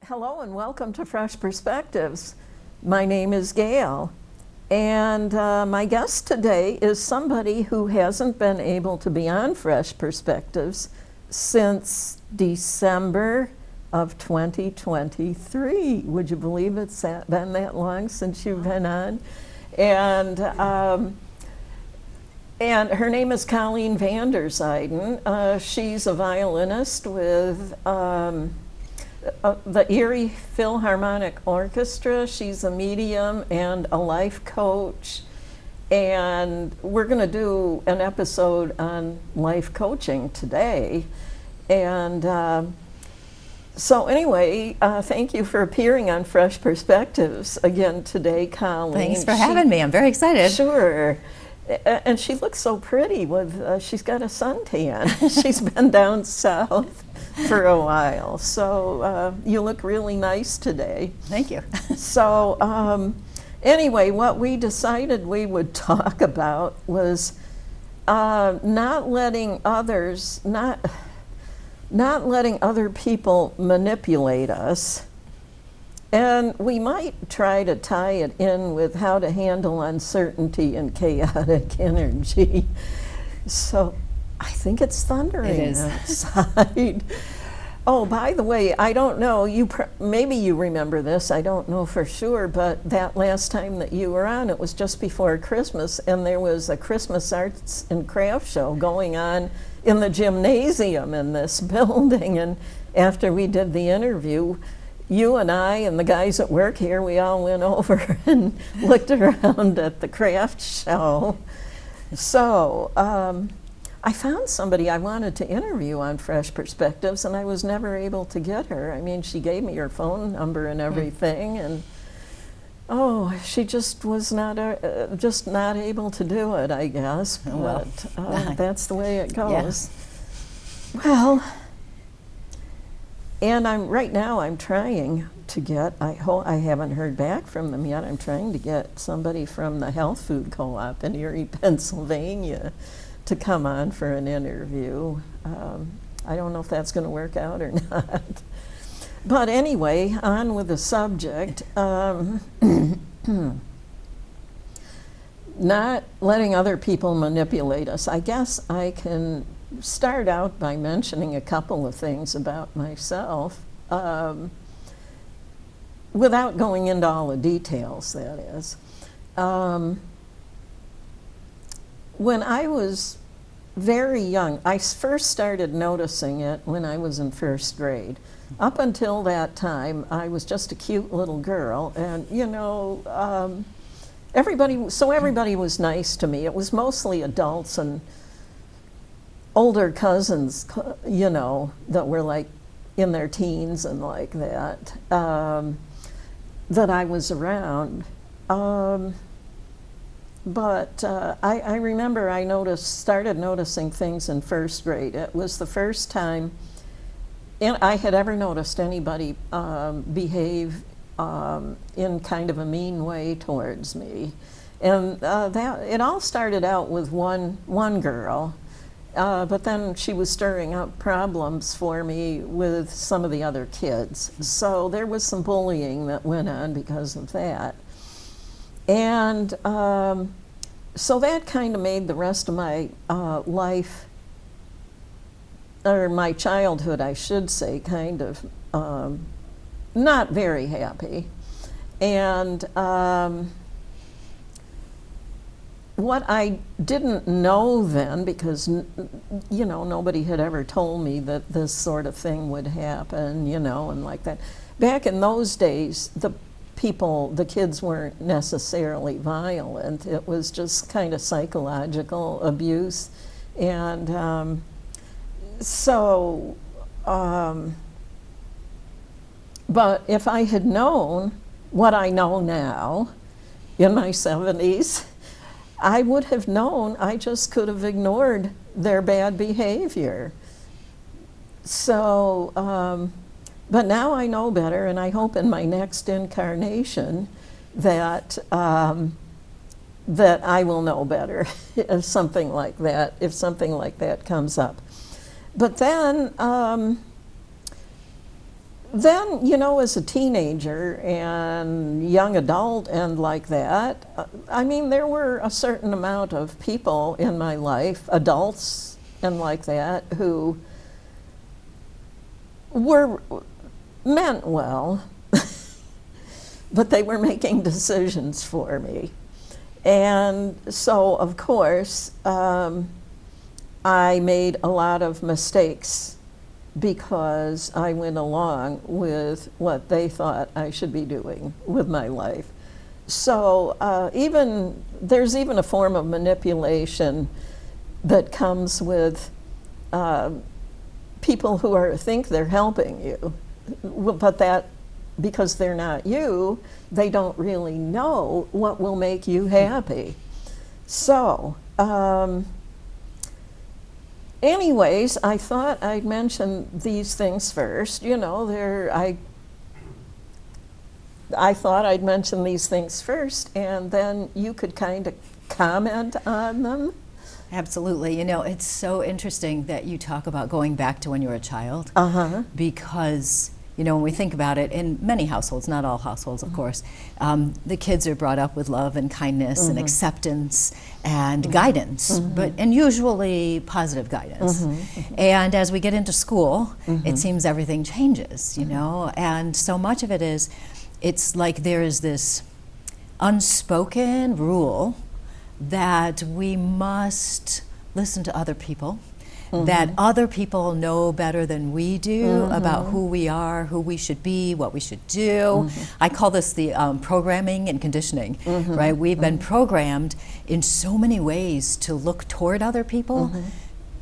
Hello and welcome to Fresh Perspectives. My name is Gail, and my guest today is somebody who hasn't been able to be on Fresh Perspectives since December of 2023. Would you believe it's been that long since you've been on? And her name is Colleen Vanderzyden. She's a violinist with the Erie Philharmonic Orchestra. She's a medium and a life coach. And we're going to do an episode on life coaching today. And so anyway, thank you for appearing on Fresh Perspectives again today, Colleen. Thanks for having me. I'm very excited. Sure. And she looks so pretty with, she's got a suntan. She's been down south for a while. So you look really nice today. Thank you. So anyway, what we decided we would talk about was not letting other people manipulate us. And we might try to tie it in with how to handle uncertainty and chaotic energy. So I think it's thundering outside. Oh, by the way, I don't know, maybe you remember this, I don't know for sure, but that last time that you were on, it was just before Christmas, and there was a Christmas arts and craft show going on in the gymnasium in this building. And after we did the interview, you and I and the guys at work here, we all went over and looked around at the craft show. So I found somebody I wanted to interview on Fresh Perspectives, and I was never able to get her. I mean, she gave me her phone number and everything, and she just was not able to do it, I guess. But that's the way it goes. Yeah. Well. And right now I'm trying to get, I haven't heard back from them yet, I'm trying to get somebody from the Health Food Co-op in Erie, Pennsylvania to come on for an interview. I don't know if that's going to work out or not. But anyway, on with the subject. Not letting other people manipulate us. I guess I can start out by mentioning a couple of things about myself, without going into all the details, that is. When I was very young, I first started noticing it when I was in first grade. Up until that time, I was just a cute little girl, and everybody was nice to me. It was mostly adults and older cousins, that were like in their teens and like that, that I was around. But I remember I started noticing things in first grade. It was the first time I had ever noticed anybody behave in kind of a mean way towards me. And it all started out with one girl. But then she was stirring up problems for me with some of the other kids. So there was some bullying that went on because of that. And so that kind of made the rest of my life, or my childhood, I should say, kind of not very happy. And what I didn't know then, because nobody had ever told me that this sort of thing would happen, and like that. Back in those days, the kids weren't necessarily violent. It was just kind of psychological abuse. And but if I had known what I know now in my 70s, I would have known I just could have ignored their bad behavior. So, but now I know better, and I hope in my next incarnation that that I will know better if something like that comes up. But then then, you know, as a teenager and young adult and like that, I mean, there were a certain amount of people in my life, adults and like that, who meant well, but they were making decisions for me. And so, of course, I made a lot of mistakes because I went along with what they thought I should be doing with my life. So there's even a form of manipulation that comes with people who think they're helping you, but that because they're not you, they don't really know what will make you happy. So, anyways, I thought I'd mention these things first. You know, I thought I'd mention these things first, and then you could kind of comment on them. Absolutely. You know, it's so interesting that you talk about going back to when you were a child. Because, you know, when we think about it, in many households, not all households, of course, the kids are brought up with love and kindness and acceptance and guidance, and usually positive guidance. And as we get into school, it seems everything changes, you know, and so much of it is, it's like there is this unspoken rule that we must listen to other people, that other people know better than we do about who we are, who we should be, what we should do. I call this the programming and conditioning, right? We've been programmed in so many ways to look toward other people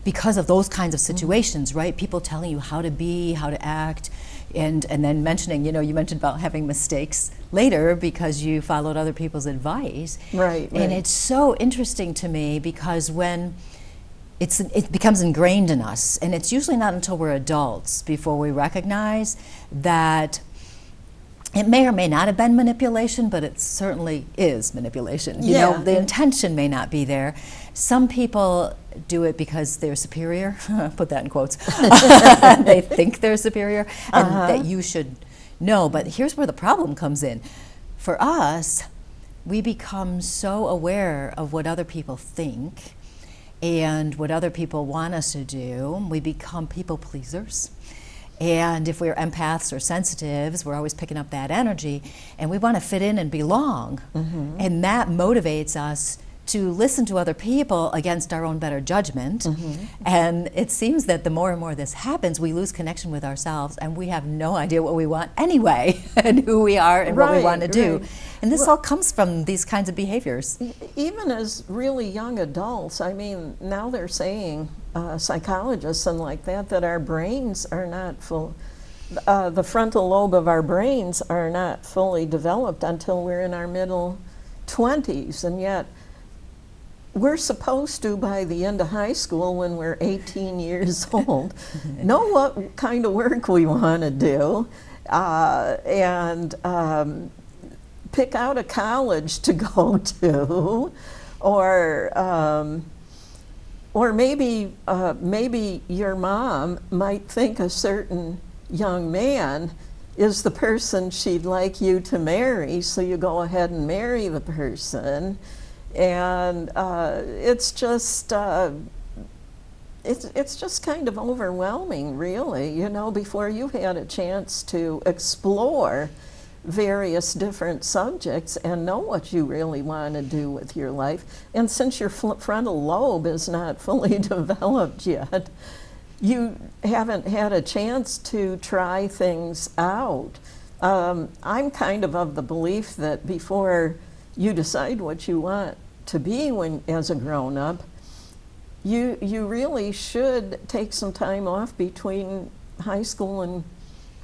because of those kinds of situations, right? People telling you how to be, how to act, and then mentioning, you know, you mentioned about having mistakes later because you followed other people's advice. Right. And it's so interesting to me because when it becomes ingrained in us, and it's usually not until we're adults before we recognize that it may or may not have been manipulation, but it certainly is manipulation. You know, the intention may not be there. Some people do it because they're superior, put that in quotes. They think they're superior and that you should know. But here's where the problem comes in. For us, we become so aware of what other people think and what other people want us to do. We become people pleasers. And if we're empaths or sensitives, we're always picking up that energy, and we want to fit in and belong. And that motivates us to listen to other people against our own better judgment. And it seems that the more and more this happens, we lose connection with ourselves, and we have no idea what we want anyway, and who we are and what we want to do. And this all comes from these kinds of behaviors. Even as really young adults, I mean, now they're saying, psychologists and like that our brains are not full, the frontal lobe of our brains are not fully developed until we're in our middle 20s, and yet we're supposed to, by the end of high school, when we're 18 years old, know what kind of work we want to do, and pick out a college to go to, or maybe your mom might think a certain young man is the person she'd like you to marry, so you go ahead and marry the person. And it's just kind of overwhelming, really, you know, before you've had a chance to explore various different subjects and know what you really want to do with your life. And since your frontal lobe is not fully developed yet, you haven't had a chance to try things out. I'm kind of the belief that before you decide what you want to be as a grown-up, you really should take some time off between high school and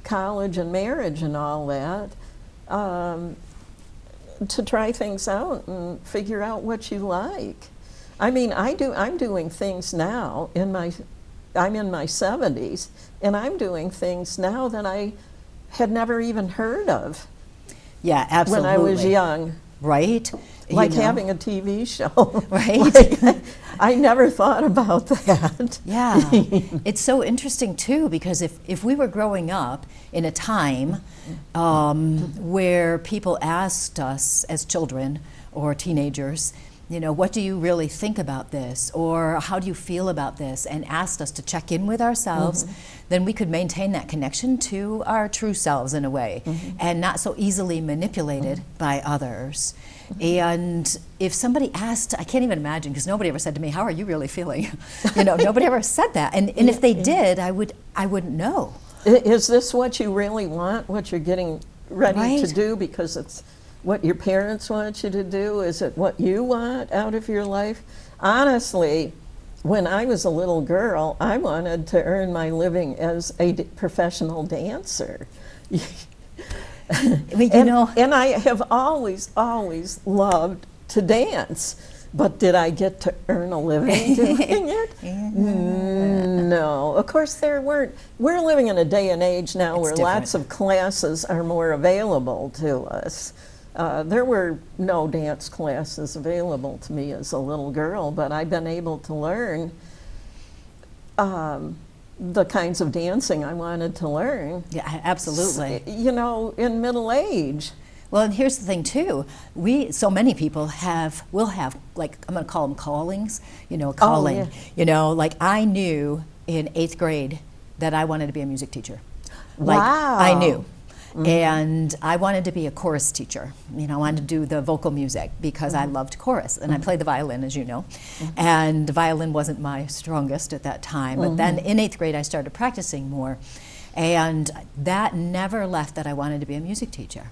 college and marriage and all that, to try things out and figure out what you like. I mean, I'm doing things now I'm in my 70s, and I'm doing things now that I had never even heard of. Yeah, absolutely. When I was young. Right? Like having a TV show. Right? I never thought about that. Yeah, it's so interesting too, because if we were growing up in a time where people asked us as children or teenagers, what do you really think about this? Or how do you feel about this? And asked us to check in with ourselves, then we could maintain that connection to our true selves in a way, and not so easily manipulated by others. And if somebody asked, I can't even imagine, because nobody ever said to me, how are you really feeling? Nobody ever said that. And if they did, I wouldn't know. Is this what you really want, what you're getting ready to do because it's what your parents want you to do? Is it what you want out of your life? Honestly, when I was a little girl, I wanted to earn my living as a professional dancer. And I have always loved to dance. But did I get to earn a living doing it? No. Of course, there weren't. We're living in a day and age now where lots of classes are more available to us. There were no dance classes available to me as a little girl, but I've been able to learn the kinds of dancing I wanted to learn. Yeah, absolutely. In middle age. Well, and here's the thing too. So many people will have, like, I'm going to call them callings, calling. Oh, yeah. Like I knew in 8th grade that I wanted to be a music teacher. Like, wow. I knew. And I wanted to be a chorus teacher. I wanted to do the vocal music because I loved chorus. And I played the violin, as you know. And the violin wasn't my strongest at that time. But then in 8th grade, I started practicing more. And that never left, that I wanted to be a music teacher.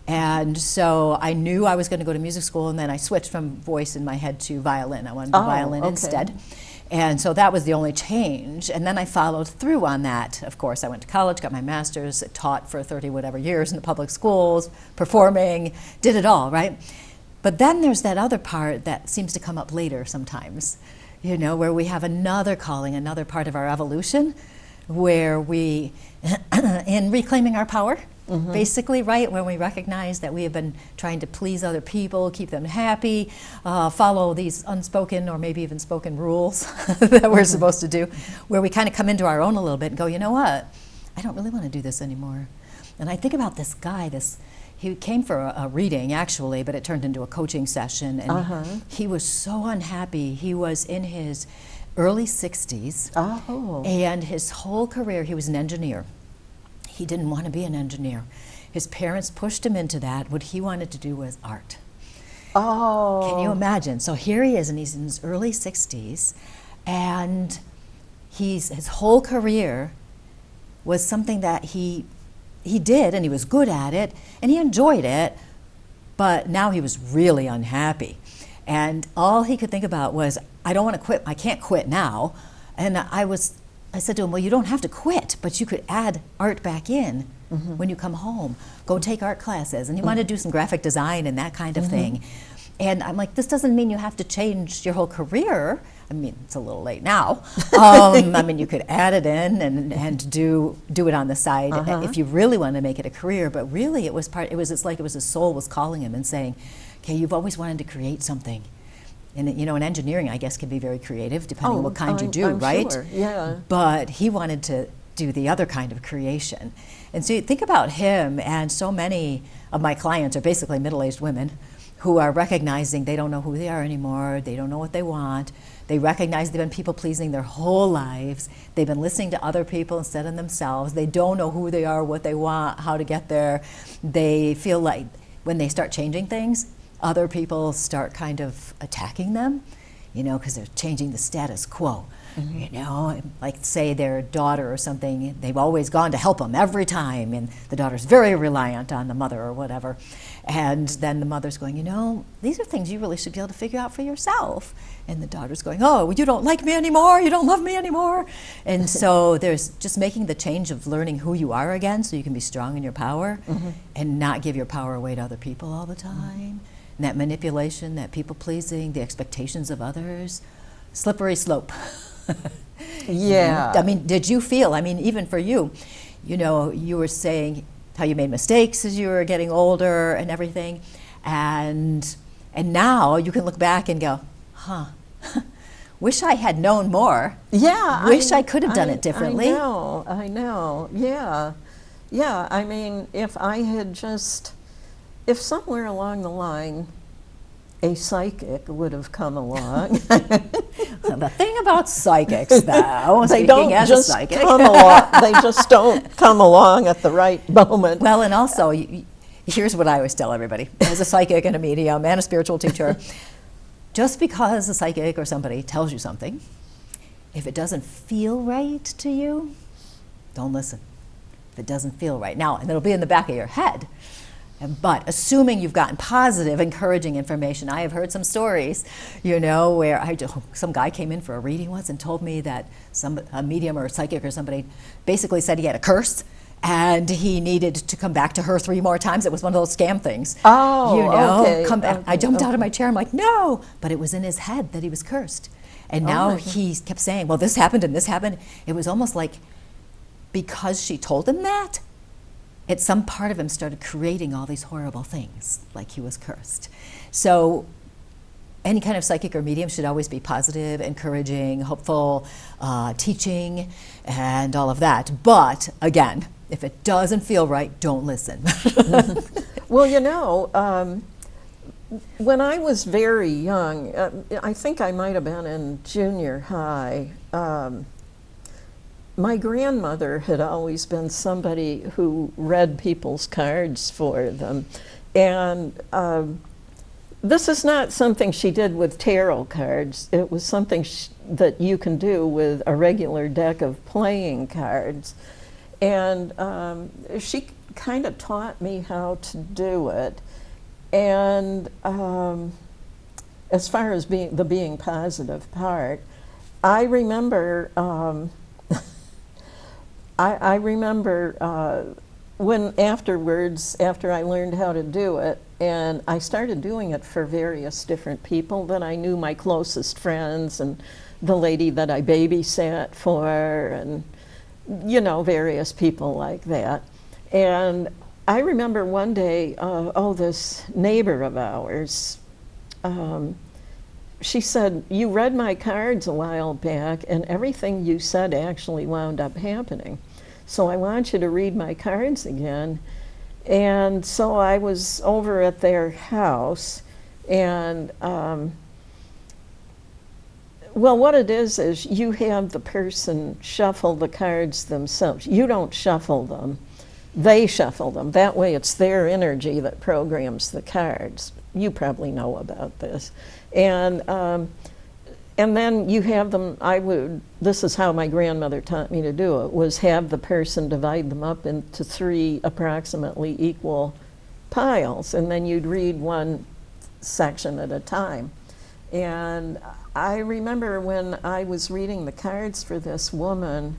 And so I knew I was going to go to music school, and then I switched from voice in my head to violin. I wanted to do violin instead. And so that was the only change. And then I followed through on that. Of course, I went to college, got my master's, taught for 30 whatever years in the public schools, performing, did it all, right? But then there's that other part that seems to come up later sometimes, where we have another calling, another part of our evolution, where we, in reclaiming our power, basically, right? When we recognize that we have been trying to please other people, keep them happy, follow these unspoken or maybe even spoken rules that we're supposed to do, where we kind of come into our own a little bit and go, you know what? I don't really want to do this anymore. And I think about this guy, he came for a reading actually, but it turned into a coaching session, and he was so unhappy. He was in his early 60s, and his whole career, he was an engineer. He didn't want to be an engineer. His parents pushed him into that. What he wanted to do was art. Oh. Can you imagine? So here he is, and he's in his early 60s, and his whole career was something that he did, and he was good at it, and he enjoyed it, but now he was really unhappy. And all he could think about was, I don't want to quit. I can't quit now. And I said to him, well, you don't have to quit, but you could add art back in when you come home. Go take art classes. And he wanted to do some graphic design and that kind of thing. And I'm like, this doesn't mean you have to change your whole career. I mean, it's a little late now. I mean, you could add it in and do it on the side if you really want to make it a career. But really, it's like his soul was calling him and saying, okay, you've always wanted to create something. And in engineering, I guess, can be very creative, depending on what kind you do, I'm right? Sure. Yeah. But he wanted to do the other kind of creation. And so you think about him, and so many of my clients are basically middle-aged women who are recognizing they don't know who they are anymore, they don't know what they want, they recognize they've been people-pleasing their whole lives, they've been listening to other people instead of themselves, they don't know who they are, what they want, how to get there. They feel like when they start changing things, other people start kind of attacking them, because they're changing the status quo. Like say their daughter or something, they've always gone to help them every time, and the daughter's very reliant on the mother or whatever. And then the mother's going, these are things you really should be able to figure out for yourself. And the daughter's going, oh, you don't like me anymore, you don't love me anymore. And so there's just making the change of learning who you are again so you can be strong in your power and not give your power away to other people all the time. And that manipulation, that people-pleasing, the expectations of others, slippery slope. Yeah. I mean, did you feel, even for you, you were saying how you made mistakes as you were getting older and everything, and now you can look back and go, wish I had known more. Yeah. Wish I could have done it differently. I know, yeah. Yeah, I mean, if somewhere along the line a psychic would have come along. The thing about psychics, though, they speaking don't as just a psychic. come along. They just don't come along at the right moment. Well, and also, here's what I always tell everybody, as a psychic and a medium and a spiritual teacher, just because a psychic or somebody tells you something, if it doesn't feel right to you, don't listen. If it doesn't feel right. Now, and it'll be in the back of your head, but assuming you've gotten positive, encouraging information. I have heard some stories, where some guy came in for a reading once and told me that a medium or a psychic or somebody basically said he had a curse and he needed to come back to her 3 more times. It was one of those scam things. Oh, okay. Come back. Okay, I jumped out of my chair. I'm like, no, but it was in his head that he was cursed. And now he kept saying, well, this happened and this happened. It was almost like because she told him that, some part of him started creating all these horrible things, like he was cursed. So any kind of psychic or medium should always be positive, encouraging, hopeful, teaching, and all of that. But again, if it doesn't feel right, don't listen. Well, when I was very young, I think I might have been in junior high, my grandmother had always been somebody who read people's cards for them. And this is not something she did with tarot cards. It was something that you can do with a regular deck of playing cards. And she kind of taught me how to do it. And as far as the being positive part, I remember I remember when afterwards, after I learned how to do it, and I started doing it for various different people that I knew, my closest friends, and the lady that I babysat for, and various people like that. And I remember one day, this neighbor of ours, she said, you read my cards a while back, and everything you said actually wound up happening. So I want you to read my cards again. And so I was over at their house, and what it is you have the person shuffle the cards themselves. You don't shuffle them. They shuffle them. That way it's their energy that programs the cards. You probably know about this. And then you have them, this is how my grandmother taught me to do it, was have the person divide them up into 3 approximately equal piles, and then you'd read one section at a time. And I remember when I was reading the cards for this woman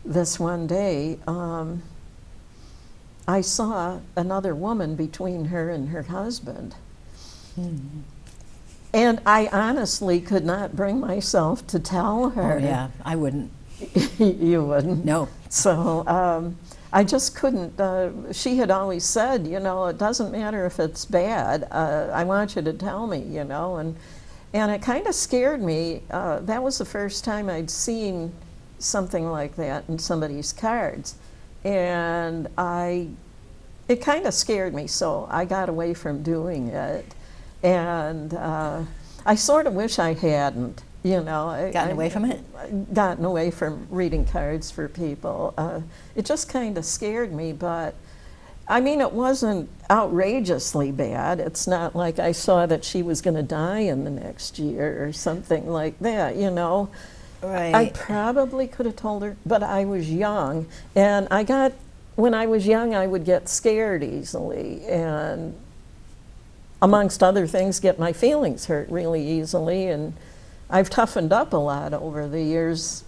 this one day, I saw another woman between her and her husband. Mm-hmm. And I honestly could not bring myself to tell her. Oh, yeah, I wouldn't. You wouldn't? No. So I just couldn't. She had always said, it doesn't matter if it's bad. I want you to tell me, And it kind of scared me. That was the first time I'd seen something like that in somebody's cards. And it kind of scared me, so I got away from doing it. And I sort of wish I hadn't, Gotten away from it? Gotten away from reading cards for people. It just kind of scared me, but I mean, it wasn't outrageously bad. It's not like I saw that she was going to die in the next year or something like that, Right. I probably could have told her, but I was young, and when I was young, I would get scared easily, and amongst other things, get my feelings hurt really easily, and I've toughened up a lot over the years.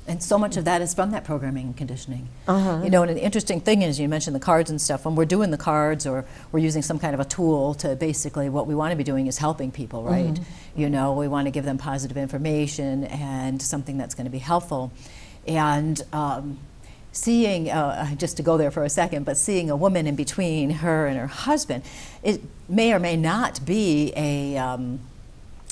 And so much of that is from that programming and conditioning. Uh-huh. And the interesting thing is, you mentioned the cards and stuff. When we're doing the cards or we're using some kind of a tool to basically, what we want to be doing is helping people, right? Mm-hmm. We want to give them positive information and something that's going to be helpful. And seeing, just to go there for a second, but seeing a woman in between her and her husband, it may or may not be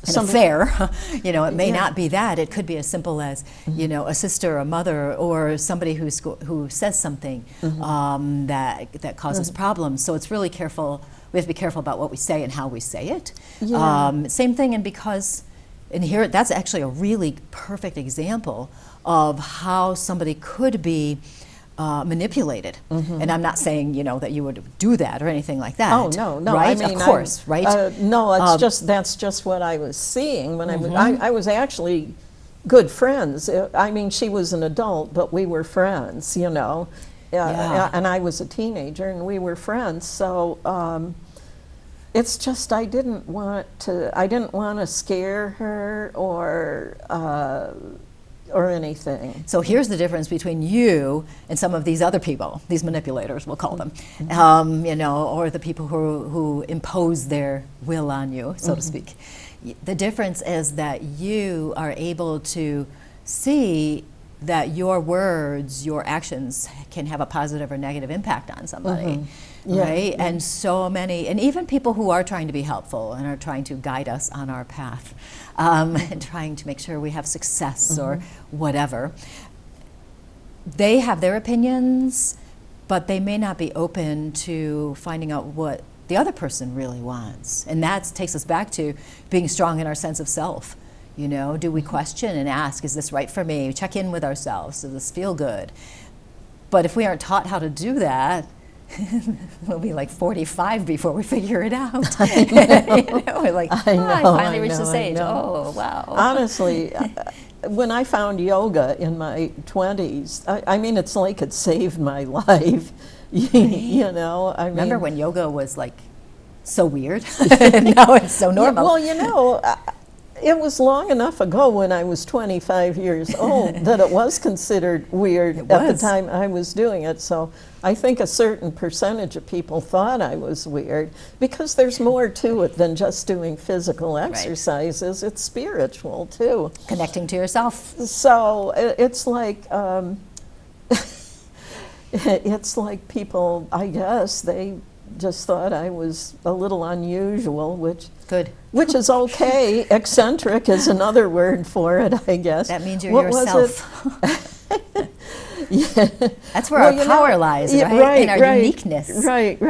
an affair. You know, it may Yeah. not be that. It could be as simple as, you know, a sister, a mother, or somebody who says something that causes problems. So it's really careful. We have to be careful about what we say and how we say it. Yeah. Same thing, and here that's actually a really perfect example of how somebody could be manipulated. And I'm not saying, you know, that you would do that or anything like that. Oh, no. Right? I mean, of course, right? No, it's that's just what I was seeing when I was actually good friends. I mean, she was an adult, but we were friends, you know. Yeah. And I was a teenager, and we were friends. So it's just I didn't want to scare her or anything. So here's the difference between you and some of these other people, these manipulators, we'll call them, you know, or the people who impose their will on you, so to speak. The difference is that you are able to see that your words, your actions can have a positive or negative impact on somebody. Yeah. Right? And so many, and even people who are trying to be helpful and are trying to guide us on our path, and trying to make sure we have success or whatever, they have their opinions, but they may not be open to finding out what the other person really wants. And that takes us back to being strong in our sense of self. You know, do we question and ask, is this right for me? Check in with ourselves, does this feel good? But if we aren't taught how to do that, we'll be like 45 before we figure it out. You know, we're like, I finally reached this age. Oh, wow. Honestly, when I found yoga in my 20s, I mean, it's like it saved my life. You know, I mean. Remember when yoga was like so weird? Now it's so normal. Well, you know, it was long enough ago when I was 25 years old that it was considered weird at the time I was doing it. So I think a certain percentage of people thought I was weird because there's more to it than just doing physical exercises. It's spiritual too. Connecting to yourself. So it's like it's like people, I guess, they just thought I was a little unusual, which is okay. Eccentric is another word for it, I guess. That means you're What yourself. Yeah. That's where our power lies, right? In our uniqueness. Right.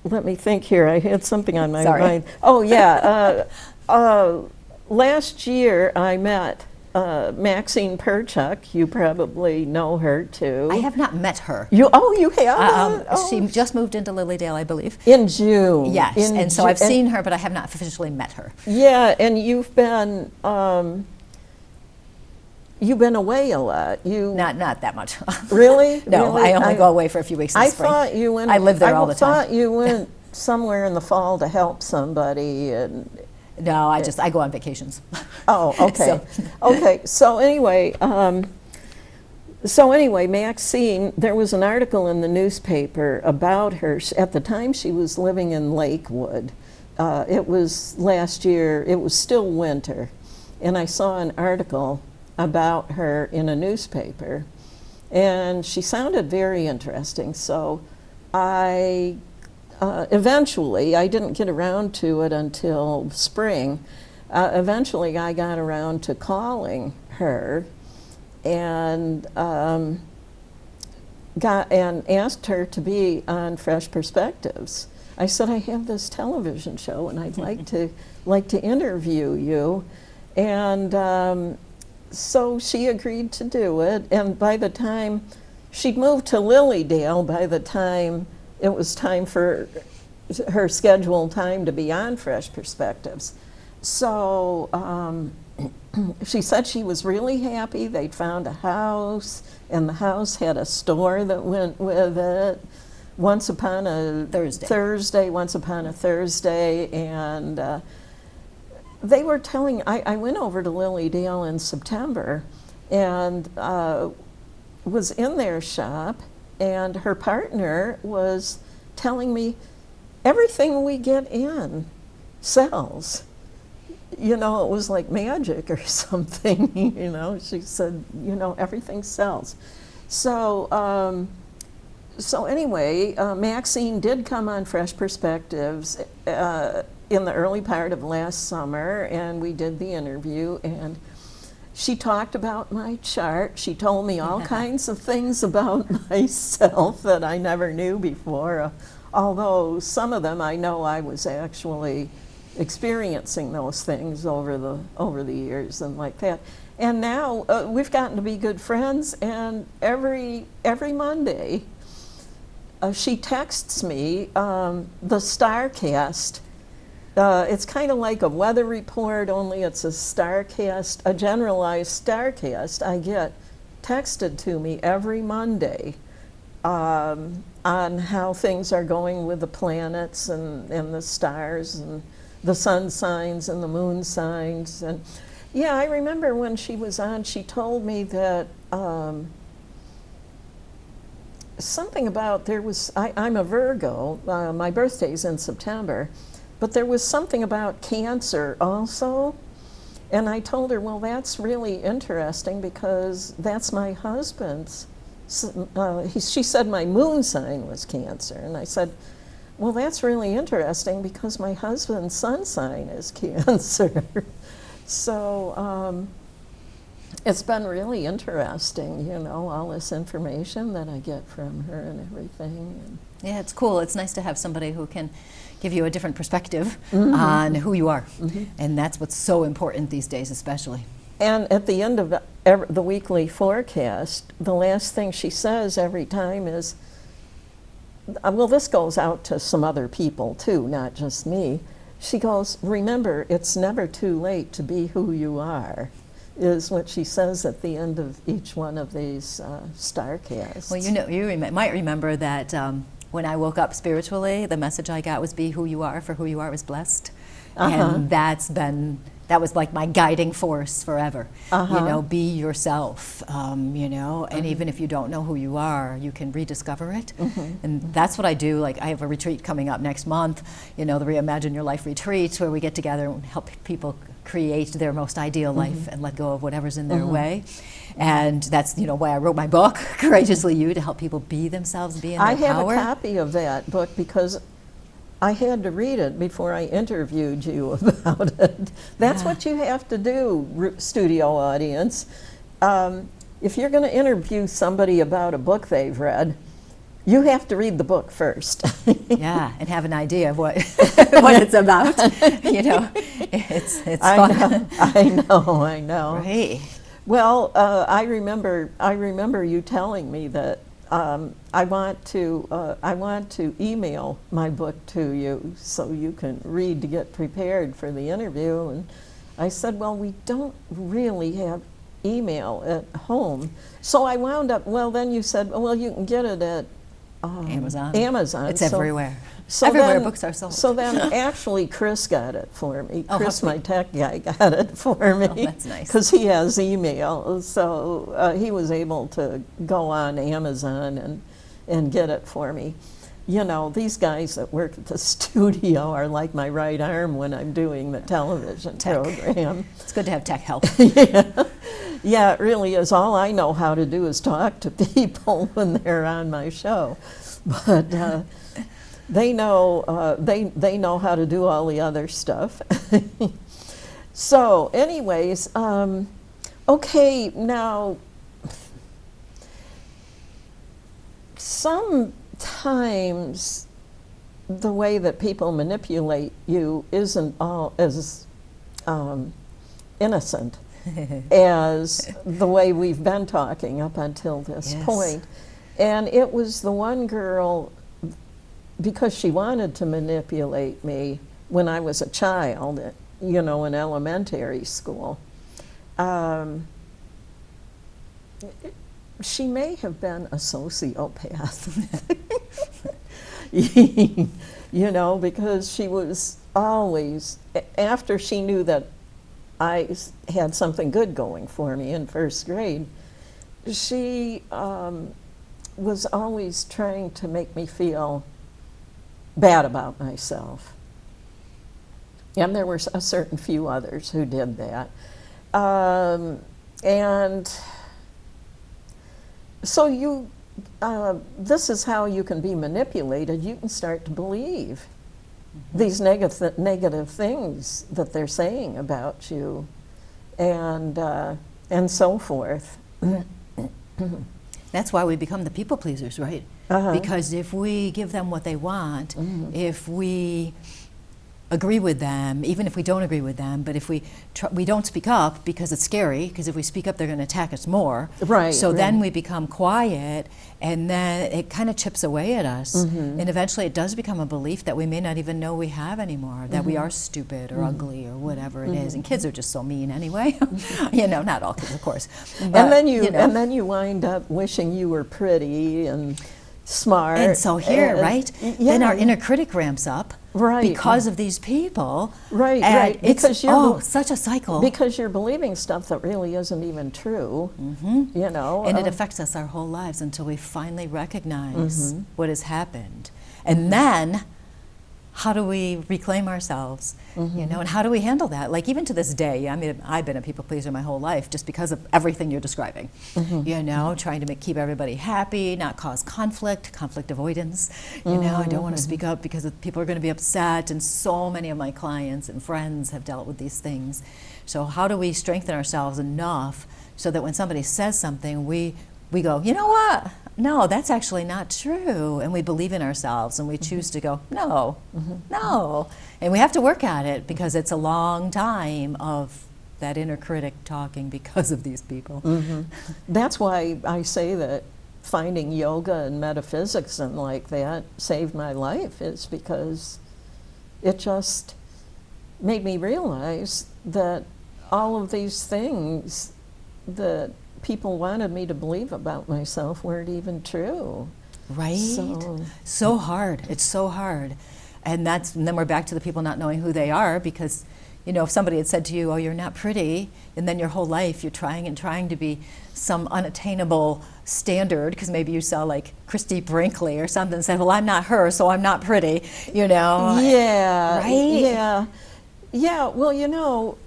Let me think here. I had something on my mind. Oh, yeah. Last year I met Maxine Perchuk. You probably know her too. I have not met her. You have? She just moved into Lilydale, I believe. In June. Yes, so I've seen her, but I have not officially met her. Yeah, and you've been away a lot. Not that much. Really? No, really? I only go away for a few weeks in the spring. Thought you went. I live there all the time. I thought you went somewhere in the fall to help somebody and. No, I go on vacations. Oh, okay. Okay. So anyway, Maxine, there was an article in the newspaper about her. At the time, she was living in Lakewood. It was last year. It was still winter, and I saw an article about her in a newspaper, and she sounded very interesting. So I. Eventually, I didn't get around to it until spring. Eventually, I got around to calling her and asked her to be on Fresh Perspectives. I said, I have this television show and I'd like to interview you. And so she agreed to do it. And by the time she'd moved to Lilydale, by the time it was time for her scheduled time to be on Fresh Perspectives. So she said she was really happy. They'd found a house, and the house had a store that went with it. Once upon a Thursday, and they were telling, I went over to Lilydale in September and was in their shop, and her partner was telling me, everything we get in sells. You know, it was like magic or something, you know. She said, you know, everything sells. So So anyway, Maxine did come on Fresh Perspectives in the early part of last summer, and we did the interview, and she talked about my chart. She told me all kinds of things about myself that I never knew before, although some of them I know I was actually experiencing those things over the years and like that. And now we've gotten to be good friends, and every Monday she texts me the StarCast. It's kind of like a weather report, only it's a StarCast, a generalized StarCast. I get texted to me every Monday on how things are going with the planets and the stars and the sun signs and the moon signs. And yeah, I remember when she was on, she told me that something about I'm a Virgo, my birthday's in September, but there was something about Cancer also. And I told her, well, that's really interesting because that's my husband's. She said my moon sign was Cancer. And I said, well, that's really interesting because my husband's sun sign is Cancer. So it's been really interesting, all this information that I get from her and everything. And yeah, it's cool. It's nice to have somebody who can give you a different perspective on who you are. And that's what's so important these days, especially. And at the end of the weekly forecast, the last thing she says every time is, well, this goes out to some other people too, not just me. She goes, remember, it's never too late to be who you are, is what she says at the end of each one of these StarCasts. Well, you might remember that when I woke up spiritually, the message I got was be who you are, for who you are is blessed. And that was like my guiding force forever. Be yourself, and even if you don't know who you are, you can rediscover it. And that's what I do. Like, I have a retreat coming up next month, the Reimagine Your Life retreat, where we get together and help people create their most ideal life and let go of whatever's in their way. And that's, why I wrote my book, Courageously You, to help people be themselves, be in their power. I have a copy of that book because I had to read it before I interviewed you about it. That's what you have to do, studio audience. If you're going to interview somebody about a book they've read, you have to read the book first. Yeah, and have an idea of what what it's about. It's fun. I know. Right. Well, I remember you telling me that I want to email my book to you so you can read to get prepared for the interview. And I said, well, we don't really have email at home. So I wound up, well, then you said, well, you can get it at Amazon. It's everywhere. So everywhere then, books are sold. So then actually Chris got it for me. Oh, Chris, my tech guy, got it for me. Oh, that's nice. Because he has email. So he was able to go on Amazon and get it for me. These guys that work at the studio are like my right arm when I'm doing the television program. It's good to have tech help. Yeah, it really is. All I know how to do is talk to people when they're on my show. But they know they know how to do all the other stuff. So, anyways, okay, now sometimes the way that people manipulate you isn't all as innocent as the way we've been talking up until this point. And it was the one girl, because she wanted to manipulate me when I was a child, in elementary school. She may have been a sociopath, because she was always, after she knew that I had something good going for me in first grade, she was always trying to make me feel bad about myself. And there were a certain few others who did that. And so this is how you can be manipulated. You can start to believe these negative things that they're saying about you, and so forth. That's why we become the people pleasers, right? Because if we give them what they want, if we agree with them, even if we don't agree with them, but if we don't speak up because it's scary, because if we speak up, they're going to attack us more. Right. So then we become quiet, and then it kind of chips away at us, and eventually it does become a belief that we may not even know we have anymore, that we are stupid or ugly or whatever it is. And kids are just so mean anyway. You know, not all kids, of course. But, and then you wind up wishing you were pretty and smart. And so here, right? Yeah. Then our inner critic ramps up. Right. Because of these people. Right, and right. It's such a cycle. Because you're believing stuff that really isn't even true, you know. And it affects us our whole lives until we finally recognize what has happened. And then, how do we reclaim ourselves? You know, and how do we handle that? Like, even to this day, I mean, I've been a people pleaser my whole life just because of everything you're describing. You know, trying to keep everybody happy, not cause conflict avoidance. You know, I don't want to speak up because people are going to be upset, and so many of my clients and friends have dealt with these things. So how do we strengthen ourselves enough so that when somebody says something, we go, you know what? No, that's actually not true. And we believe in ourselves, and we choose to go, no, no. And we have to work at it because it's a long time of that inner critic talking because of these people. That's why I say that finding yoga and metaphysics and like that saved my life, is because it just made me realize that all of these things that people wanted me to believe about myself weren't even true. Right? So hard. It's so hard. And then we're back to the people not knowing who they are, because, you know, if somebody had said to you, oh, you're not pretty, and then your whole life you're trying to be some unattainable standard, because maybe you saw like Christy Brinkley or something, and said, well, I'm not her, so I'm not pretty, you know? Yeah. Right? Yeah. Yeah, well, you know,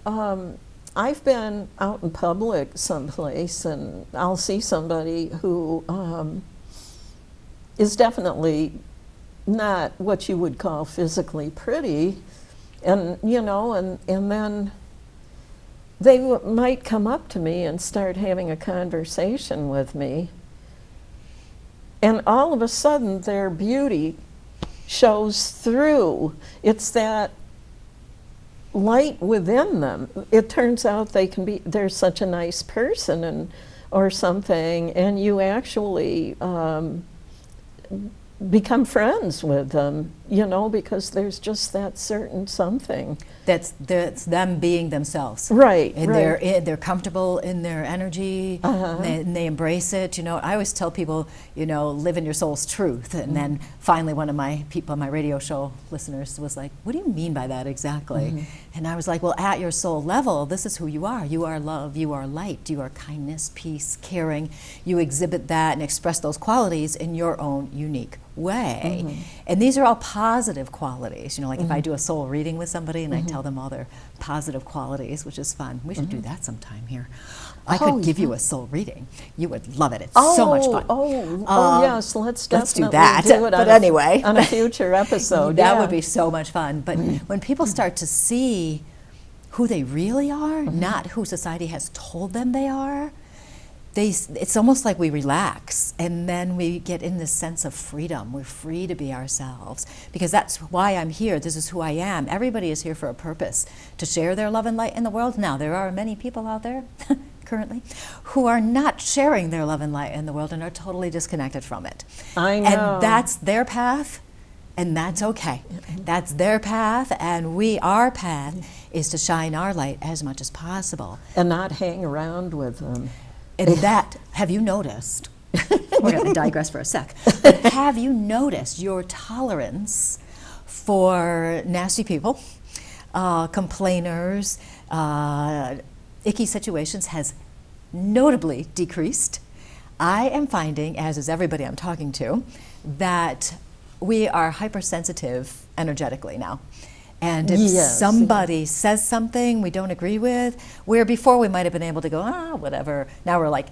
I've been out in public someplace, and I'll see somebody who is definitely not what you would call physically pretty, and you know, and then they might come up to me and start having a conversation with me, and all of a sudden their beauty shows through. It's that light within them. It turns out they're such a nice person or something, and you actually become friends with them, you know, because there's just that certain something. That's them being themselves. Right, and right. they're comfortable in their energy, and they embrace it. You know, I always tell people, you know, live in your soul's truth. And then finally one of my people on my radio show listeners was like, what do you mean by that exactly? And I was like, well, at your soul level, this is who you are. You are love, you are light, you are kindness, peace, caring. You exhibit that and express those qualities in your own unique way. And these are all positive qualities. You know, like if I do a soul reading with somebody and I tell them all their positive qualities, which is fun. We should do that sometime here. I could give you a soul reading. You would love it. It's so much fun. Yes, let's definitely do that. do it But anyway, on a future episode. That would be so much fun. But when people start to see who they really are, not who society has told them they are, it's almost like we relax, and then we get in this sense of freedom. We're free to be ourselves, because that's why I'm here. This is who I am. Everybody is here for a purpose, to share their love and light in the world. Now, there are many people out there currently who are not sharing their love and light in the world and are totally disconnected from it. I know. And that's their path, and that's okay. That's their path, and our path is to shine our light as much as possible. And not hang around with them. And that, have you noticed, we're going to digress for a sec, but have you noticed your tolerance for nasty people, complainers, icky situations has notably decreased? I am finding, as is everybody I'm talking to, that we are hypersensitive energetically now. And if somebody says something we don't agree with, where before we might have been able to go, whatever, now we're like,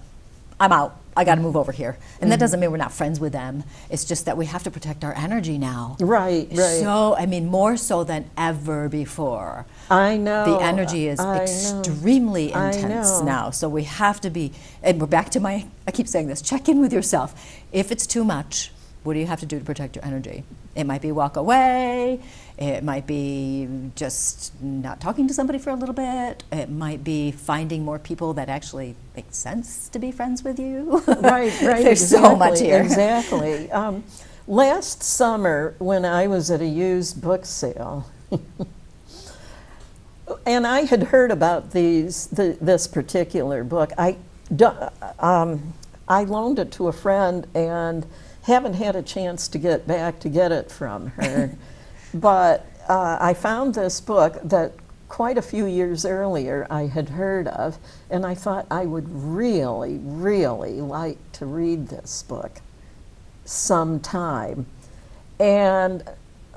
I'm out. I got to move over here. And that doesn't mean we're not friends with them. It's just that we have to protect our energy now. Right. So, I mean, more so than ever before. I know. The energy is extremely intense now. So we have to be, and we're back to I keep saying this, check in with yourself. If it's too much, what do you have to do to protect your energy? It might be walk away. It might be just not talking to somebody for a little bit. It might be finding more people that actually make sense to be friends with you. Right. There's exactly, so much here. Exactly. Last summer, when I was at a used book sale, and I had heard about this particular book, I loaned it to a friend and haven't had a chance to get back to get it from her. But I found this book that quite a few years earlier I had heard of, and I thought I would really, really like to read this book sometime. And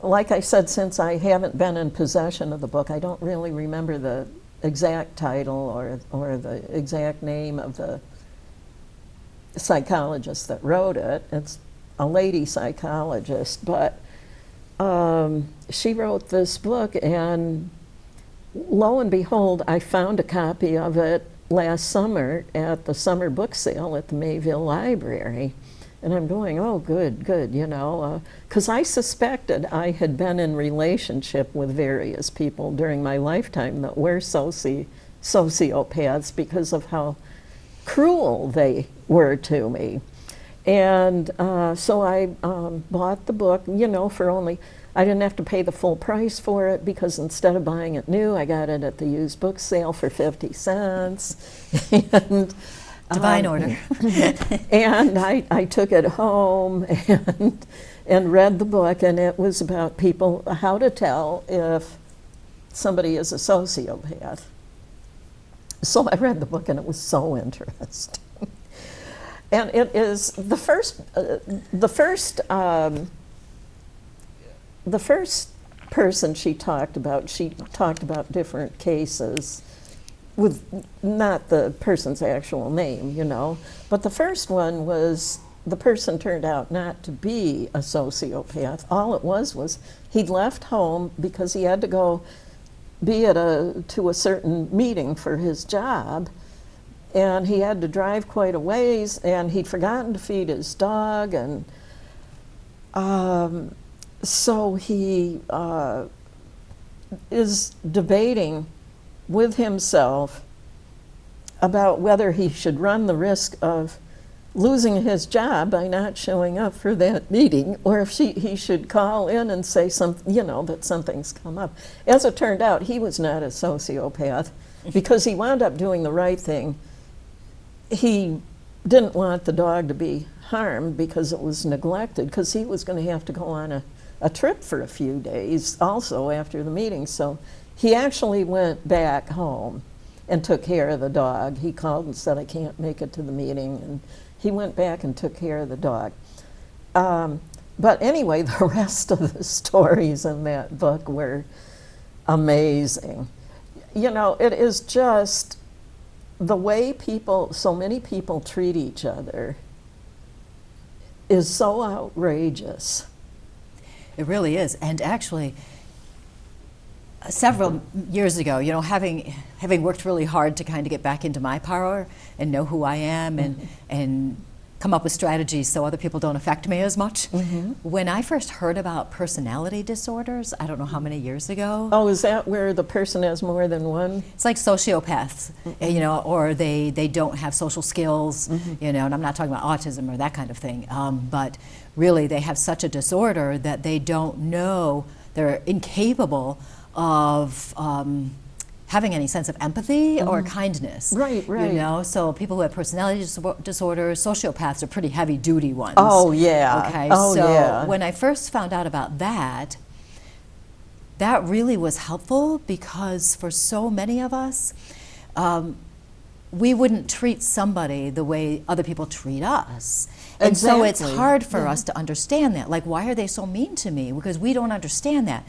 like I said, since I haven't been in possession of the book, I don't really remember the exact title or the exact name of the psychologist that wrote it. It's a lady psychologist, but she wrote this book, and lo and behold, I found a copy of it last summer at the summer book sale at the Mayville Library. And I'm going, oh, good, because I suspected I had been in relationship with various people during my lifetime that were sociopaths because of how cruel they were to me. And so I bought the book, for only, I didn't have to pay the full price for it because instead of buying it new, I got it at the used book sale for 50 cents. And divine order. And I took it home and read the book, and it was about people, how to tell if somebody is a sociopath. So I read the book, and it was so interesting. And it is the first person she talked about different cases with not the person's actual name, but the first one was the person turned out not to be a sociopath. All it was he'd left home because he had to go be to a certain meeting for his job. And he had to drive quite a ways, and he'd forgotten to feed his dog, and so he is debating with himself about whether he should run the risk of losing his job by not showing up for that meeting, or if he should call in and say that something's come up. As it turned out, he was not a sociopath because he wound up doing the right thing. He didn't want the dog to be harmed because it was neglected, because he was going to have to go on a trip for a few days also after the meeting. So he actually went back home and took care of the dog. He called and said, I can't make it to the meeting, and he went back and took care of the dog. But anyway, the rest of the stories in that book were amazing. It is just the way so many people treat each other is so outrageous. It really is. And actually, several years ago, having worked really hard to kind of get back into my power and know who I am and come up with strategies so other people don't affect me as much. Mm-hmm. When I first heard about personality disorders, I don't know how many years ago. Oh, is that where the person has more than one? It's like sociopaths, or they don't have social skills, and I'm not talking about autism or that kind of thing, but really they have such a disorder that they don't know, they're incapable of having any sense of empathy or kindness. Right. So people who have personality disorders, sociopaths are pretty heavy-duty ones. Oh, yeah. Okay, yeah. When I first found out about that really was helpful because for so many of us, we wouldn't treat somebody the way other people treat us. And so it's hard for us to understand that. Like, why are they so mean to me? Because we don't understand that.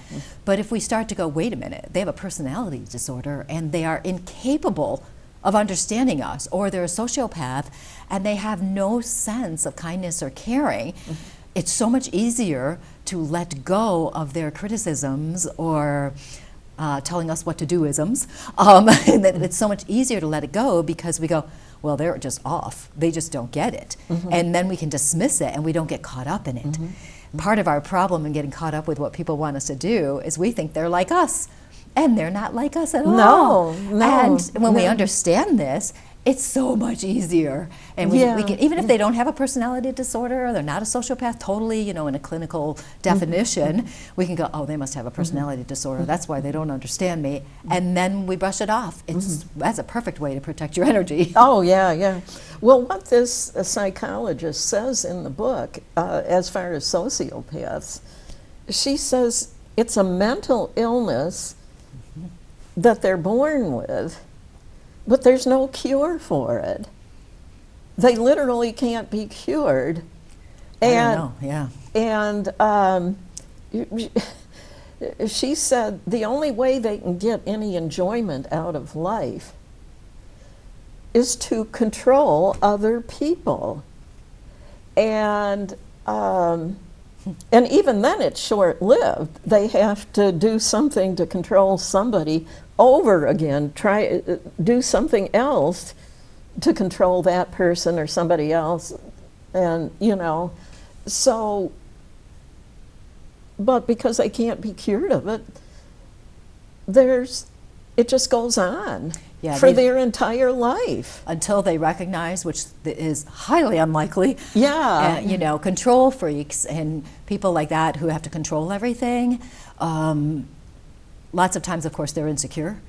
But if we start to go, wait a minute, they have a personality disorder and they are incapable of understanding us, or they're a sociopath and they have no sense of kindness or caring. It's so much easier to let go of their criticisms or telling us what to do isms. It's so much easier to let it go because we go, well, they're just off. They just don't get it. And then we can dismiss it and we don't get caught up in it. Part of our problem in getting caught up with what people want us to do is we think they're like us, and they're not like us at all. No. And when we understand this, it's so much easier. And we can, even if they don't have a personality disorder, or they're not a sociopath totally, in a clinical definition, we can go, oh, they must have a personality disorder. That's why they don't understand me. And then we brush it off. That's a perfect way to protect your energy. Oh, yeah. Well, what this psychologist says in the book, as far as sociopaths, she says it's a mental illness that they're born with, but there's no cure for it. They literally can't be cured. I don't know, yeah. And she said the only way they can get any enjoyment out of life is to control other people. And even then it's short-lived. They have to do something to control somebody over again, do something else to control that person or somebody else. And, so, but because they can't be cured of it, it just goes on for their entire life. Until they recognize, which is highly unlikely, Yeah. control freaks and people like that who have to control everything. Lots of times, of course, they're insecure,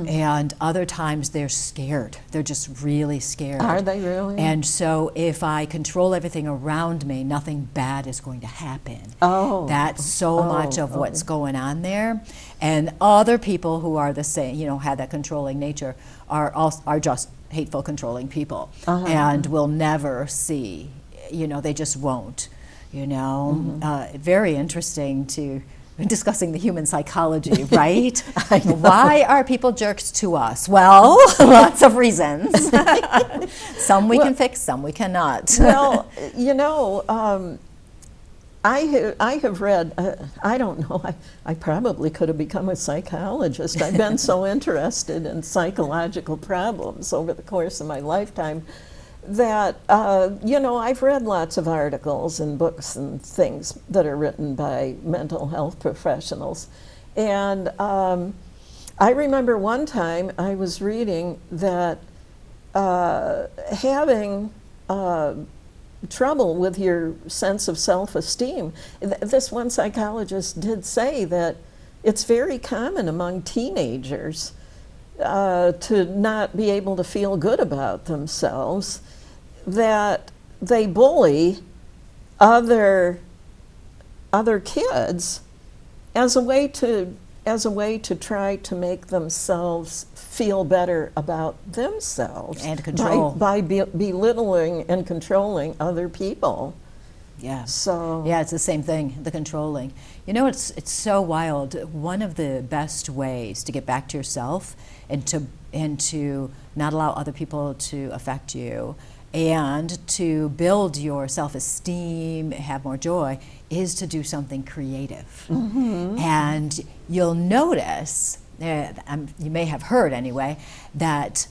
and other times they're scared. They're just really scared. Are they really? And so if I control everything around me, nothing bad is going to happen. Oh. That's so much of what's going on there. And other people who are the same, have that controlling nature, are just hateful, controlling people, and will never see, they just won't, Very interesting to discussing the human psychology, right? Why are people jerks to us? Well, lots of reasons. Some we can fix, some we cannot. Well, I have read, I don't know, I probably could have become a psychologist. I've been so interested in psychological problems over the course of my lifetime that, I've read lots of articles and books and things that are written by mental health professionals. And I remember one time I was reading that having trouble with your sense of self-esteem, this one psychologist did say that it's very common among teenagers to not be able to feel good about themselves, that they bully other kids as a way to try to make themselves feel better about themselves and control by belittling and controlling other people. Yeah. So yeah, it's the same thing, the controlling. It's so wild. One of the best ways to get back to yourself and to not allow other people to affect you and to build your self-esteem, have more joy, is to do something creative. And you'll notice, you may have heard anyway, that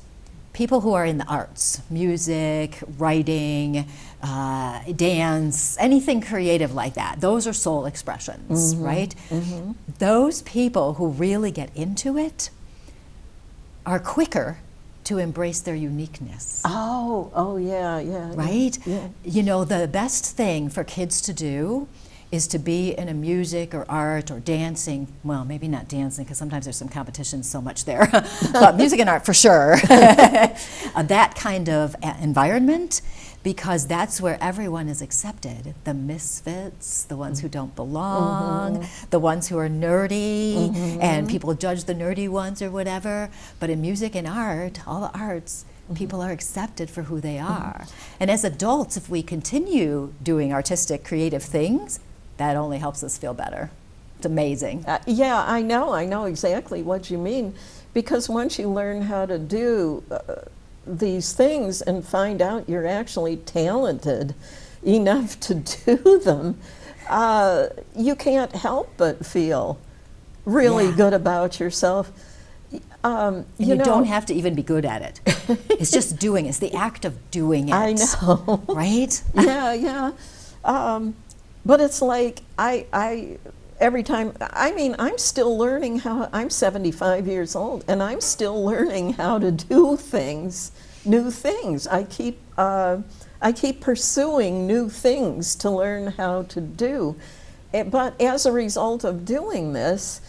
people who are in the arts, music, writing, dance, anything creative like that, those are soul expressions, right? Those people who really get into it are quicker to embrace their uniqueness. Oh, yeah. Right? Yeah. The best thing for kids to do is to be in a music or art or dancing, well, maybe not dancing because sometimes there's some competition so much there, but music and art for sure. That kind of environment, because that's where everyone is accepted. The misfits, the ones who don't belong, the ones who are nerdy, and people judge the nerdy ones or whatever. But in music and art, all the arts, people are accepted for who they are. And as adults, if we continue doing artistic, creative things, that only helps us feel better. It's amazing. Yeah, I know exactly what you mean, because once you learn how to do these things and find out you're actually talented enough to do them, you can't help but feel really Yeah. good about yourself. And you don't have to even be good at it. It's just doing it. It's the act of doing it. I know. Right? Yeah. But it's like I every time, I mean, I'm still learning how, I'm 75 years old, and I'm still learning how to do things, new things. I keep pursuing new things to learn how to do. But as a result of doing this,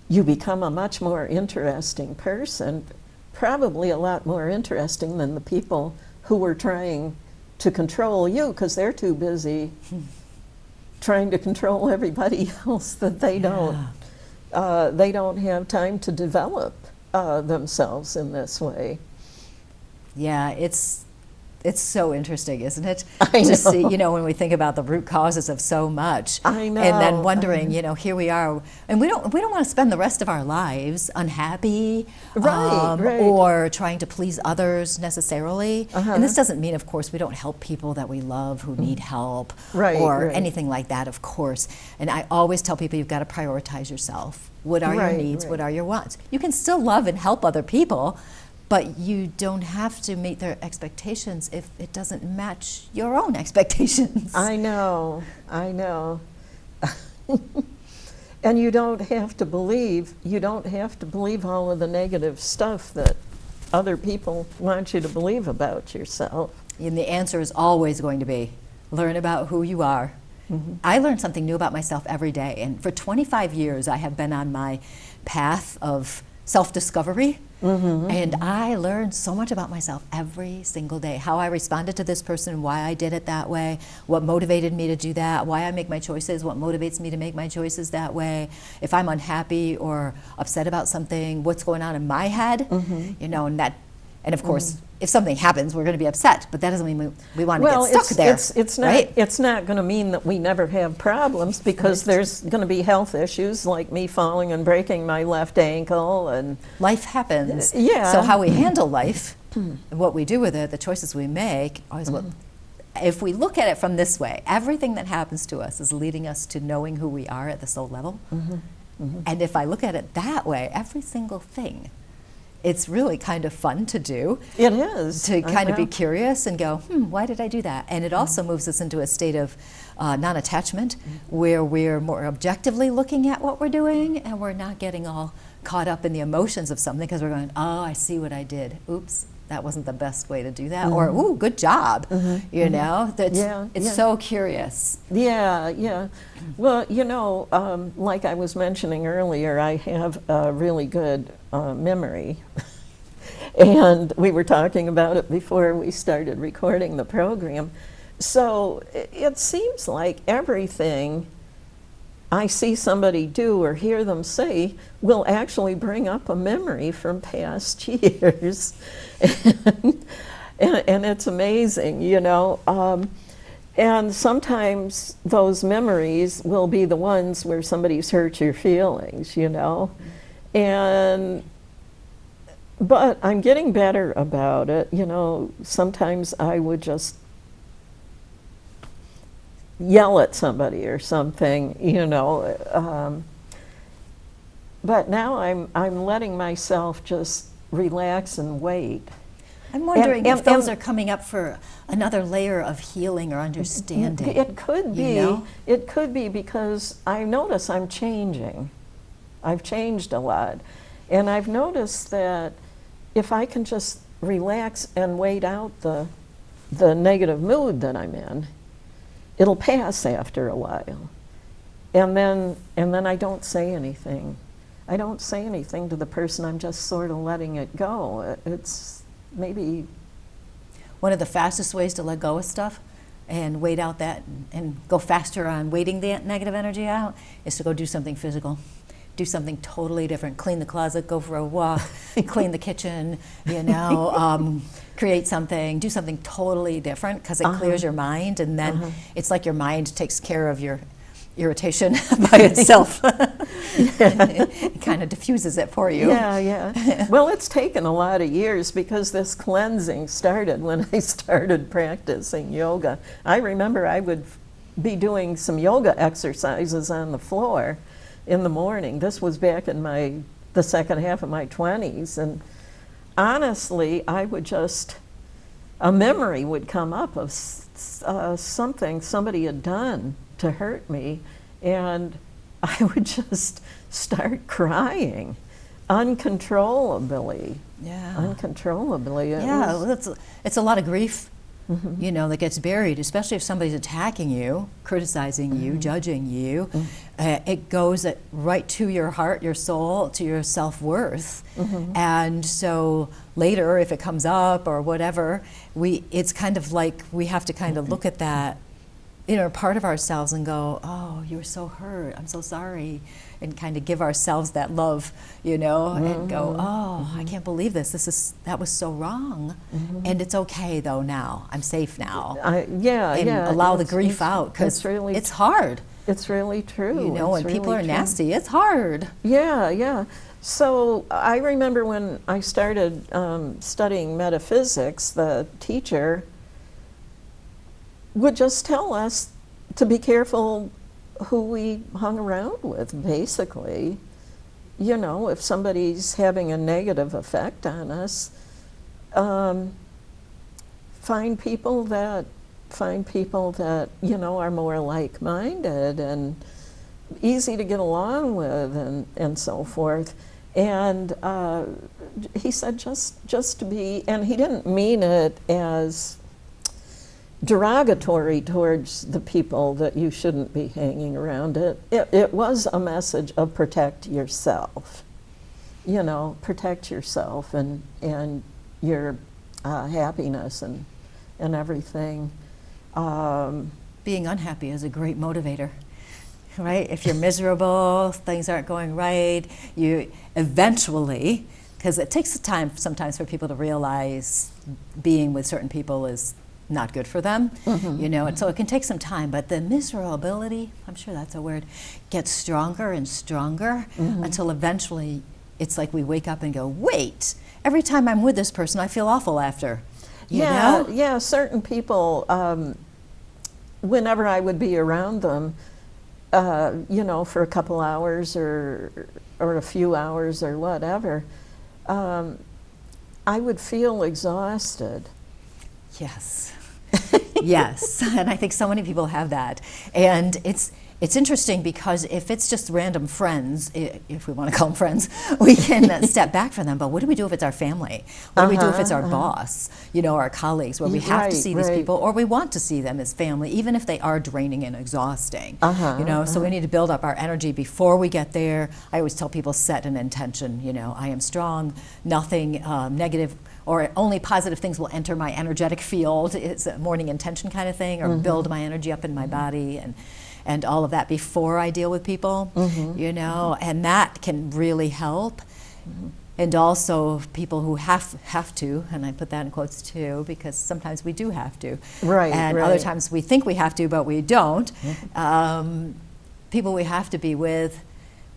you become a much more interesting person, probably a lot more interesting than the people who were trying to control you, because they're too busy trying to control everybody else that they don't have time to develop themselves in this way. Yeah, it's so interesting, isn't it? I know. To see, when we think about the root causes of so much. I know. And then wondering, here we are, and we don't want to spend the rest of our lives unhappy, Right. or trying to please others necessarily. Uh-huh. And this doesn't mean, of course, we don't help people that we love who need help, Right, or right. anything like that, of course. And I always tell people you've got to prioritize yourself. What are your Right, needs? right. What are your wants? You can still love and help other people, but you don't have to meet their expectations if it doesn't match your own expectations. I know. And you don't have to believe all of the negative stuff that other people want you to believe about yourself. And the answer is always going to be, learn about who you are. Mm-hmm. I learn something new about myself every day. And for 25 years, I have been on my path of self-discovery. Mm-hmm. And I learned so much about myself every single day. How I responded to this person, why I did it that way, what motivated me to do that, why I make my choices, what motivates me to make my choices that way. If I'm unhappy or upset about something, what's going on in my head, and of course, if something happens, we're going to be upset, but that doesn't mean we want to get stuck there. It's not. right? It's not going to mean that we never have problems, because there's going to be health issues like me falling and breaking my left ankle, and Life happens. Yeah. So how we handle life, and what we do with it, the choices we make, is what. If we look at it from this way, everything that happens to us is leading us to knowing who we are at the soul level. And if I look at it that way, every single thing, it's really kind of fun to do. it is To kind of be know. curious and go, why did I do that? And it also moves us into a state of non-attachment, where we're more objectively looking at what we're doing, and we're not getting all caught up in the emotions of something, because we're going, oh, I see what I did. Oops, that wasn't the best way to do that. Or, ooh, good job. That's, Yeah, it's yeah. so curious. Yeah. Well, like I was mentioning earlier, I have a really good memory. And we were talking about it before we started recording the program. So it seems like everything I see somebody do or hear them say will actually bring up a memory from past years. And it's amazing, and sometimes those memories will be the ones where somebody's hurt your feelings, But I'm getting better about it, Sometimes I would just yell at somebody or something, But now I'm letting myself just relax and wait. I'm wondering And- if those and- are coming up for another layer of healing or understanding. It could be. You know? It could be, because I notice I'm changing. I've changed a lot. And I've noticed that if I can just relax and wait out the negative mood that I'm in, it'll pass after a while. And then I don't say anything. I don't say anything to the person. I'm just sort of letting it go. It's maybe One of the fastest ways to let go of stuff and wait out that and go faster on waiting the negative energy out is to go do something physical. Do something totally different. Clean the closet, go for a walk, clean the kitchen, create something, do something totally different, because it clears your mind, and then it's like your mind takes care of your irritation by itself. It kind of diffuses it for you. Yeah, yeah. Well, it's taken a lot of years because this cleansing started when I started practicing yoga. I remember I would be doing some yoga exercises on the floor in the morning. This was back in the second half of my 20s, and honestly, I would just, a memory would come up of something somebody had done to hurt me, and I would just start crying uncontrollably. Yeah. Uncontrollably. It's a lot of grief, you know, that gets buried, especially if somebody's attacking you, criticizing you, judging you. It goes right to your heart, your soul, to your self-worth. And so later, if it comes up or whatever, it's kind of like we have to kind of look at that inner part of ourselves and go, oh, you were so hurt, I'm so sorry, and kind of give ourselves that love, you know, and go, oh, I can't believe this. That was so wrong, and it's okay though now. I'm safe now. And allow the grief out, because it's hard. It's really true. You know, when people are nasty, it's hard. Yeah, yeah. So I remember when I started studying metaphysics, the teacher would just tell us to be careful who we hung around with, basically. You know, if somebody's having a negative effect on us, find people that, you know, are more like-minded and easy to get along with and so forth. And he said just to be, and he didn't mean it as derogatory towards the people that you shouldn't be hanging around. It was a message of protect yourself. You know, protect yourself and your happiness and everything. Being unhappy is a great motivator, right? If you're miserable, things aren't going right, you eventually, because it takes time sometimes for people to realize being with certain people is not good for them, you know, and so it can take some time, but the miserability, I'm sure that's a word, gets stronger and stronger until eventually it's like we wake up and go, wait, every time I'm with this person, I feel awful after. You know? Yeah, certain people, whenever I would be around them, you know, for a couple hours or a few hours or whatever, I would feel exhausted. Yes. Yes, and I think so many people have that. And it's interesting because if it's just random friends, if we want to call them friends, we can step back from them. But what do we do if it's our famay? What do we do if it's our boss, you know, our colleagues, where we have to see these people, or we want to see them as family, even if they are draining and exhausting, you know? So we need to build up our energy before we get there. I always tell people, set an intention, you know, I am strong, nothing negative, or only positive things will enter my energetic field. It's a morning intention kind of thing, or build my energy up in my body and all of that before I deal with people, you know, and that can really help. And also people who have to, and I put that in quotes too, because sometimes we do have to. And other times we think we have to, but we don't. People we have to be with,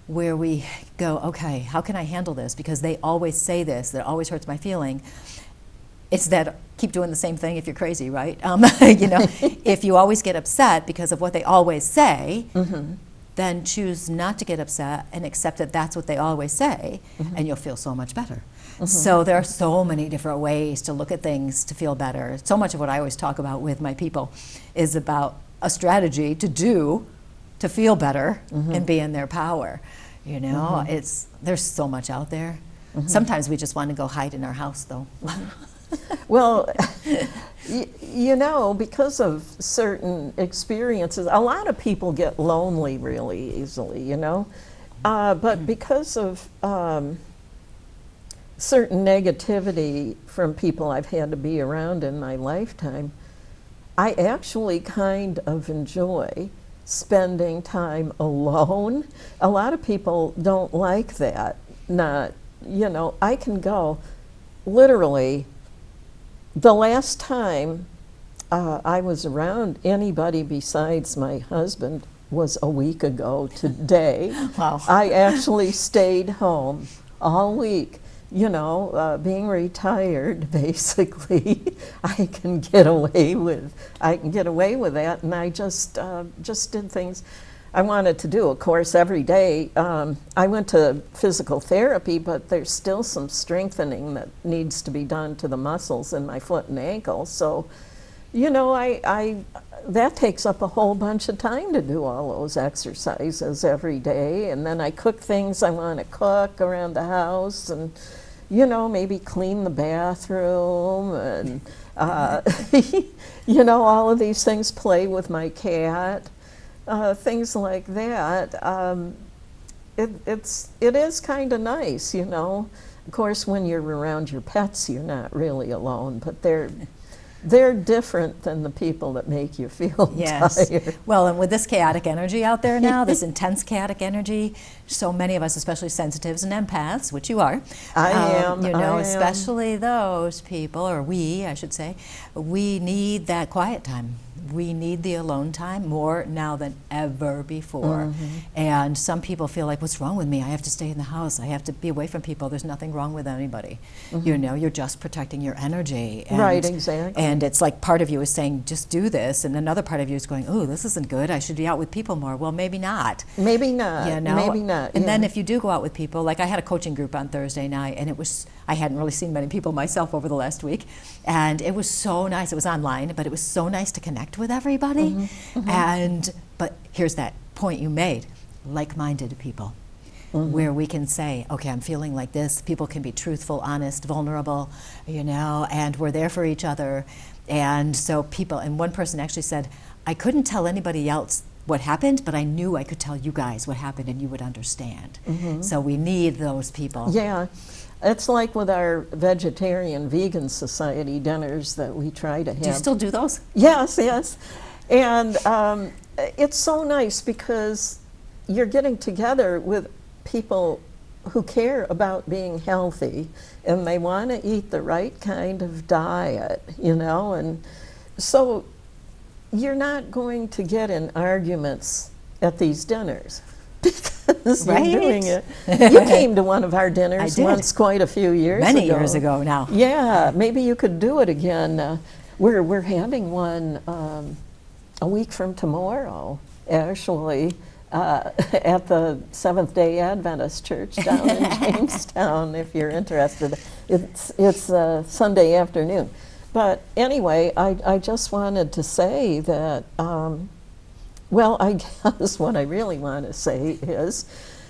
where we go, okay, how can I handle this? Because they always say this, that always hurts my feeling. It's that keep doing the same thing if you're crazy, right? You know, if you always get upset because of what they always say, then choose not to get upset and accept that that's what they always say, and you'll feel so much better. So there are so many different ways to look at things to feel better. So much of what I always talk about with my people is about a strategy to feel better and be in their power. You know, there's so much out there. Sometimes we just want to go hide in our house, though. Well, you know, because of certain experiences, a lot of people get lonely really easily, you know. But because of certain negativity from people I've had to be around in my lifetime, I actually kind of enjoy spending time alone. A lot of people don't like that. Not, you know, I can go literally. The last time I was around anybody besides my husband was a week ago today. Wow. I actually stayed home all week. You know, being retired, basically, I can get away with that, and I just did things I wanted to do. Of course, every day I went to physical therapy, but there's still some strengthening that needs to be done to the muscles in my foot and ankle. So, you know, I that takes up a whole bunch of time to do all those exercises every day, and then I cook things I want to cook around the house, and you know, maybe clean the bathroom, and you know, all of these things, play with my cat, things like that. It is kind of nice, you know. Of course, when you're around your pets, you're not really alone, but they're different than the people that make you feel tired. Well, and with this chaotic energy out there now, this intense chaotic energy, so many of us, especially sensitives and empaths, which you are. I am. You know, I am. especially those people, or we, I should say, we need that quiet time. We need the alone time more now than ever before. Mm-hmm. And some people feel like, what's wrong with me? I have to stay in the house. I have to be away from people. There's nothing wrong with anybody. Mm-hmm. You know, you're just protecting your energy. And, Right, exactly. And it's like part of you is saying, just do this. And another part of you is going, oh, this isn't good. I should be out with people more. Well, maybe not. Maybe not. You know? Maybe not. And yeah. then if you do go out with people, like I had a coaching group on Thursday night, and I hadn't really seen many people myself over the last week. And it was so nice. It was online, but it was so nice to connect with everybody. Mm-hmm. But here's that point you made, like-minded people, where we can say, okay, I'm feeling like this. People can be truthful, honest, vulnerable, you know, and we're there for each other. And so and one person actually said, I couldn't tell anybody else what happened, but I knew I could tell you guys what happened and you would understand. So we need those people. Yeah. It's like with our vegetarian vegan society dinners that we try to have. Do you still do those? Yes, yes. And it's so nice because you're getting together with people who care about being healthy, and they want to eat the right kind of diet, you know, and so you're not going to get in arguments at these dinners because Right. you're doing it. You came to one of our dinners I did. once quite a few years ago. Many years ago now. Yeah, maybe you could do it again. We're having one a week from tomorrow, actually, at the Seventh-day Adventist Church down in Jamestown, if you're interested. It's Sunday afternoon. But anyway, I just wanted to say that, well, I guess what I really want to say is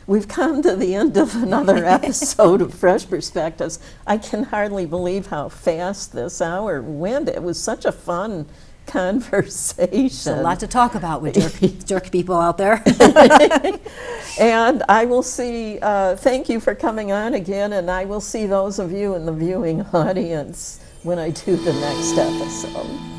we've come to the end of another episode of Fresh Perspectives. I can hardly believe how fast this hour went. It was such a fun conversation. There's a lot to talk about with jerk people out there. And I will see, thank you for coming on again, and I will see those of you in the viewing audience when I do the next episode.